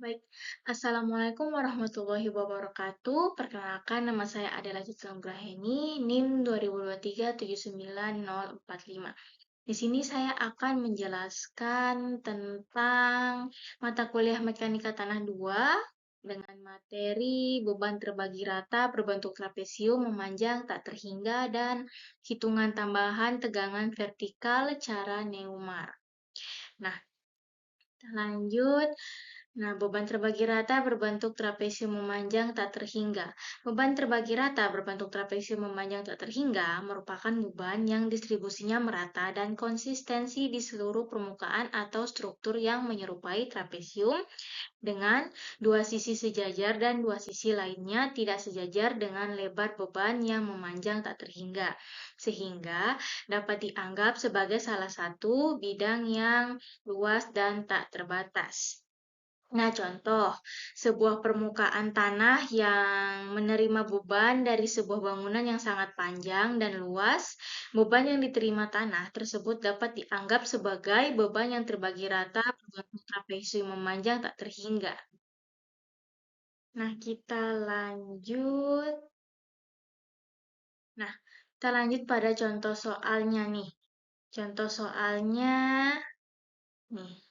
Baik, Assalamualaikum warahmatullahi wabarakatuh. Perkenalkan, nama saya adalah Citra Nugraheni, NIM 2023 79045. Di sini saya akan menjelaskan tentang mata kuliah Mekanika Tanah 2 dengan materi beban terbagi rata berbentuk trapesium memanjang tak terhingga dan hitungan tambahan tegangan vertikal cara Neumar. Nah, lanjut. Nah, beban terbagi rata berbentuk trapesium memanjang tak terhingga. Beban terbagi rata berbentuk trapesium memanjang tak terhingga merupakan beban yang distribusinya merata dan konsistensi di seluruh permukaan atau struktur yang menyerupai trapesium dengan dua sisi sejajar dan dua sisi lainnya tidak sejajar dengan lebar beban yang memanjang tak terhingga, sehingga dapat dianggap sebagai salah satu bidang yang luas dan tak terbatas. Nah, contoh sebuah permukaan tanah yang menerima beban dari sebuah bangunan yang sangat panjang dan luas, beban yang diterima tanah tersebut dapat dianggap sebagai beban yang terbagi rata berbentuk trapesium memanjang tak terhingga. Nah, kita lanjut. Nah, kita lanjut pada contoh soalnya nih. Contoh soalnya nih,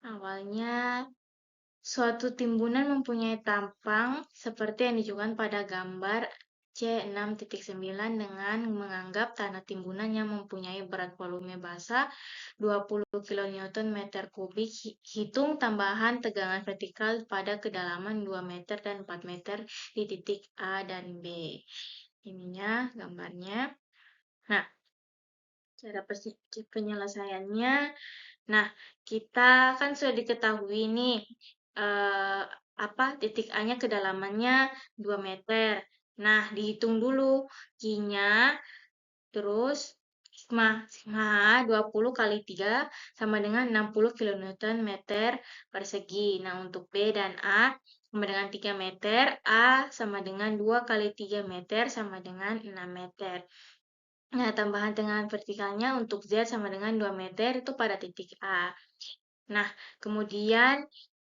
awalnya suatu timbunan mempunyai tampang seperti yang ditunjukkan pada gambar C6.9 dengan menganggap tanah timbunan yang mempunyai berat volume basah 20 kN meter kubik. Hitung tambahan tegangan vertikal pada kedalaman 2 meter dan 4 meter di titik A dan B. Ininya gambarnya. Nah, cara penyelesaiannya. Nah, kita kan sudah diketahui nih eh, titik A-nya kedalamannya 2 meter. Nah, dihitung dulu Q-nya, terus sigma 20 kali 3 sama dengan 60 kN meter persegi. Nah, untuk B dan A sama dengan 3 meter, A sama dengan 2 kali 3 meter sama dengan 6 meter. Nah, tambahan tegangan vertikalnya untuk Z sama dengan 2 meter itu pada titik A. Nah, kemudian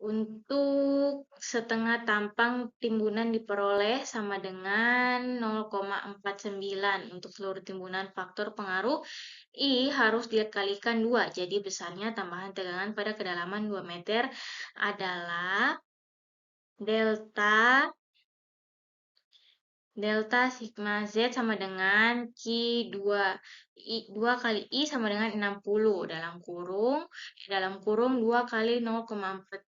untuk setengah tampang timbunan diperoleh sama dengan 0,49 untuk seluruh timbunan. Faktor pengaruh I harus dikalikan 2. Jadi besarnya tambahan tegangan pada kedalaman 2 meter adalah delta sigma Z sama dengan Q2 kali I sama dengan 60 dalam kurung 2 kali 0,49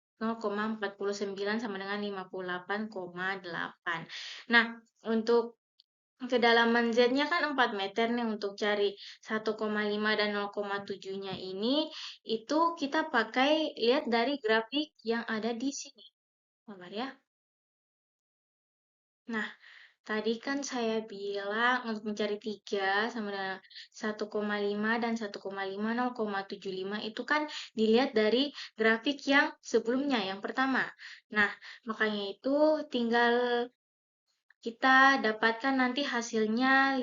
sama dengan 58,8. Nah, untuk kedalaman Z-nya kan 4 meter nih, untuk cari 1,5 dan 0,7-nya ini itu kita pakai lihat dari grafik yang ada di sini. Sabar ya. Nah, tadi kan saya bilang untuk mencari 3 sama dengan 1,5 dan 1,5 0,75 itu kan dilihat dari grafik yang sebelumnya, yang pertama. Nah, makanya itu tinggal kita dapatkan nanti hasilnya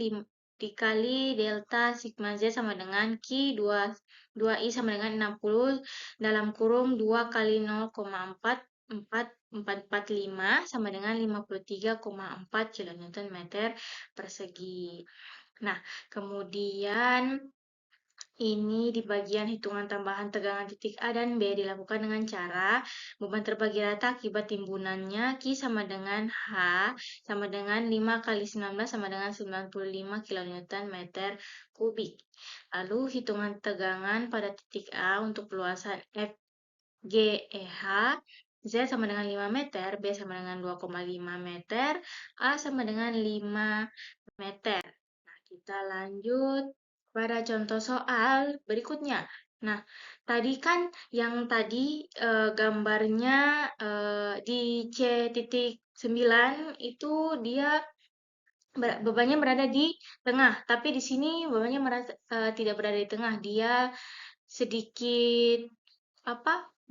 dikali delta sigma Z sama dengan Q 2I sama dengan 60 dalam kurung 2 kali 0,445 sama dengan 53,4 kN meter persegi. Nah, kemudian ini di bagian hitungan tambahan tegangan titik A dan B dilakukan dengan cara beban terbagi rata akibat timbunannya Q sama dengan H sama dengan 5 kali 19 sama dengan 95 kN meter kubik. Lalu hitungan tegangan pada titik A untuk luasan FGEH Z sama dengan 5 meter, B sama dengan 2,5 meter, A sama dengan 5 meter. Nah, kita lanjut pada contoh soal berikutnya. Nah, tadi kan yang tadi gambarnya di C.9 itu dia bebannya berada di tengah, tapi di sini bebannya tidak berada di tengah, dia sedikit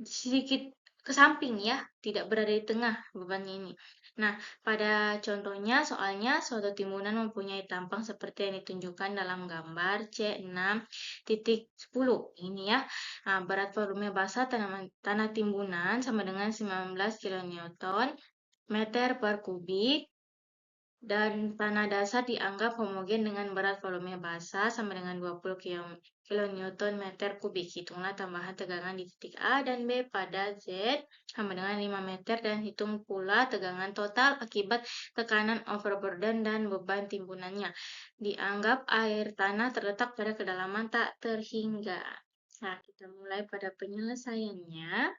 sedikit ke samping ya, tidak berada di tengah bebannya ini. Nah, pada contohnya, soalnya suatu timbunan mempunyai tampang seperti yang ditunjukkan dalam gambar C6.10. Ini ya, nah, berat volume basa tanah timbunan sama dengan 19 kN meter per kubik, dan tanah dasar dianggap homogen dengan berat volume basa sama dengan 20 kN meter kubik. Hitunglah tambahan tegangan di titik A dan B pada Z sama dengan 5 meter dan hitung pula tegangan total akibat tekanan overburden dan beban timbunannya. Dianggap air tanah terletak pada kedalaman tak terhingga. Nah, kita mulai pada penyelesaiannya.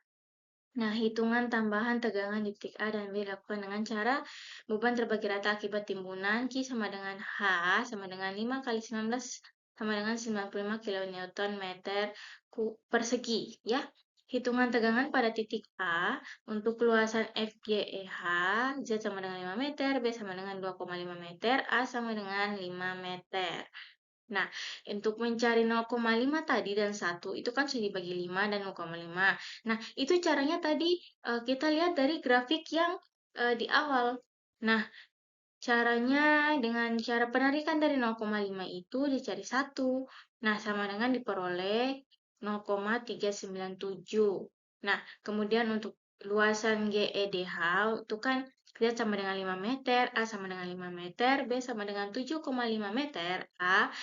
Nah, hitungan tambahan tegangan di titik A dan B dilakukan dengan cara beban terbagi rata akibat timbunan Q sama dengan H sama dengan 5 kali 19 sama dengan 95 kN meter persegi ya. Hitungan tegangan pada titik A untuk luasan FGEH, Z sama dengan 5 meter, B sama dengan 2,5 meter, A sama dengan 5 meter. Nah, untuk mencari 0,5 tadi dan 1 itu kan sudah dibagi 5 dan 0,5. Nah, itu caranya tadi kita lihat dari grafik yang di awal. Nah, caranya dengan cara penarikan dari 0,5 itu dicari 1. Nah, sama dengan diperoleh 0,397. Nah, kemudian untuk luasan GEDH itu kan Z sama dengan 5 meter, A sama dengan 5 meter, B sama dengan 7,5 meter, A.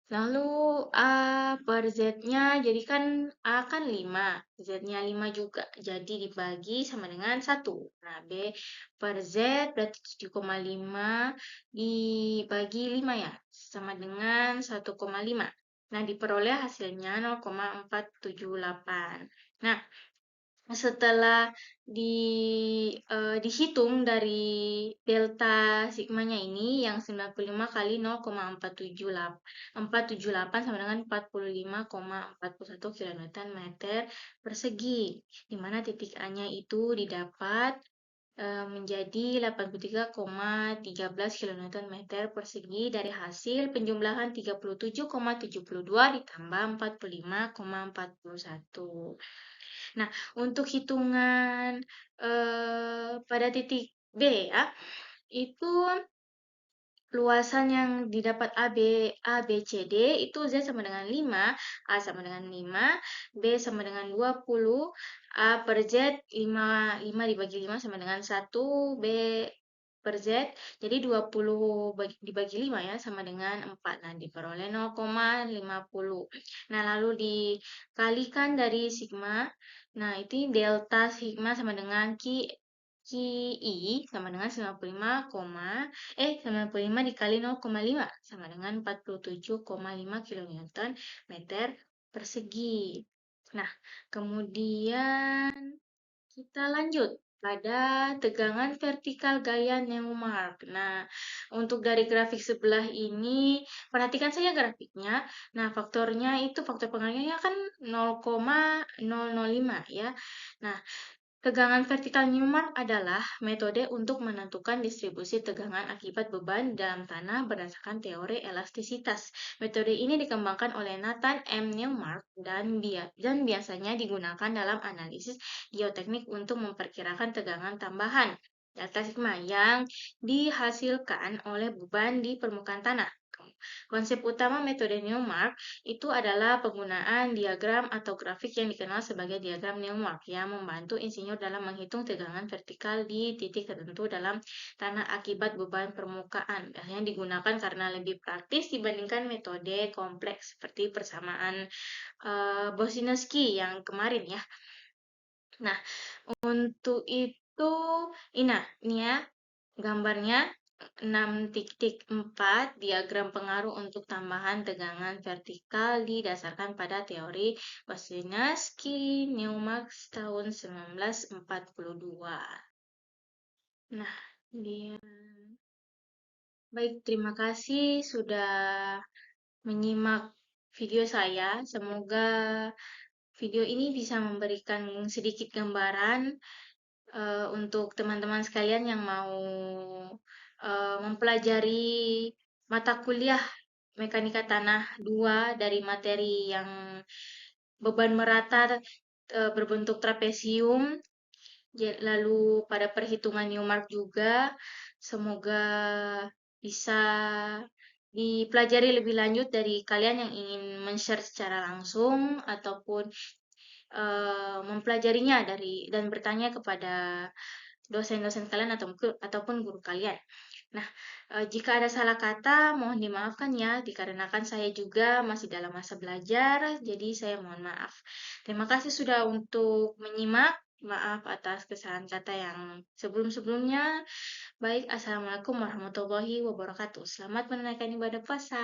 Lalu A per Z-nya, jadi kan A kan 5, Z-nya 5 juga, jadi dibagi sama dengan 1. Nah, B per Z berarti 7,5 dibagi 5 ya, sama dengan 1,5. Nah, diperoleh hasilnya 0,478. Nah, setelah dihitung dari delta sigmanya ini yang 95 kali 0,478 sama dengan 45,41 kN meter persegi, di mana titik A-nya itu didapat menjadi 83,13 kN meter persegi dari hasil penjumlahan 37,72 ditambah 45,41. Nah, untuk hitungan pada titik B ya, itu luasan yang didapat A, B, C, D itu Z sama dengan 5, A sama dengan 5, B sama dengan 20, A per Z 5 dibagi 5 sama dengan 1, B per Z, jadi 20 dibagi 5 ya, sama dengan 4. Nah, diperoleh 0,50. Nah, lalu dikalikan dari sigma. Nah, itu delta sigma sama dengan QI sama dengan 95 dikali 0,5 sama dengan 47,5 kN meter persegi. Nah, kemudian kita lanjut pada tegangan vertikal gaya Newmark. Nah, untuk dari grafik sebelah ini, perhatikan saja grafiknya. Nah, faktornya itu, faktor pengaruhnya kan 0,005 ya. Nah, tegangan vertikal Newmark adalah metode untuk menentukan distribusi tegangan akibat beban dalam tanah berdasarkan teori elastisitas. Metode ini dikembangkan oleh Nathan M. Newmark dan biasanya digunakan dalam analisis geoteknik untuk memperkirakan tegangan tambahan delta sigma yang dihasilkan oleh beban di permukaan tanah. Konsep utama metode Newmark itu adalah penggunaan diagram atau grafik yang dikenal sebagai diagram Newmark yang membantu insinyur dalam menghitung tegangan vertikal di titik tertentu dalam tanah akibat beban permukaan. Biasanya digunakan karena lebih praktis dibandingkan metode kompleks seperti persamaan Bosinski yang kemarin ya. Nah, untuk itu, ini ya gambarnya 6.4 diagram pengaruh untuk tambahan tegangan vertikal didasarkan pada teori Bosinski-Newmark tahun 1942. Nah, dia baik, terima kasih sudah menyimak video saya. Semoga video ini bisa memberikan sedikit gambaran untuk teman-teman sekalian yang mau mempelajari mata kuliah Mekanika Tanah 2 dari materi yang beban merata berbentuk trapesium Lalu pada perhitungan Newmark juga, semoga bisa dipelajari lebih lanjut dari kalian yang ingin men-share secara langsung ataupun mempelajarinya dan bertanya kepada dosen-dosen kalian ataupun guru kalian. Nah, jika ada salah kata mohon dimaafkan ya, dikarenakan saya juga masih dalam masa belajar, jadi saya mohon maaf. Terima kasih sudah untuk menyimak. Maaf atas kesalahan kata yang sebelum-sebelumnya. Baik, Assalamualaikum warahmatullahi wabarakatuh. Selamat menunaikan ibadah puasa.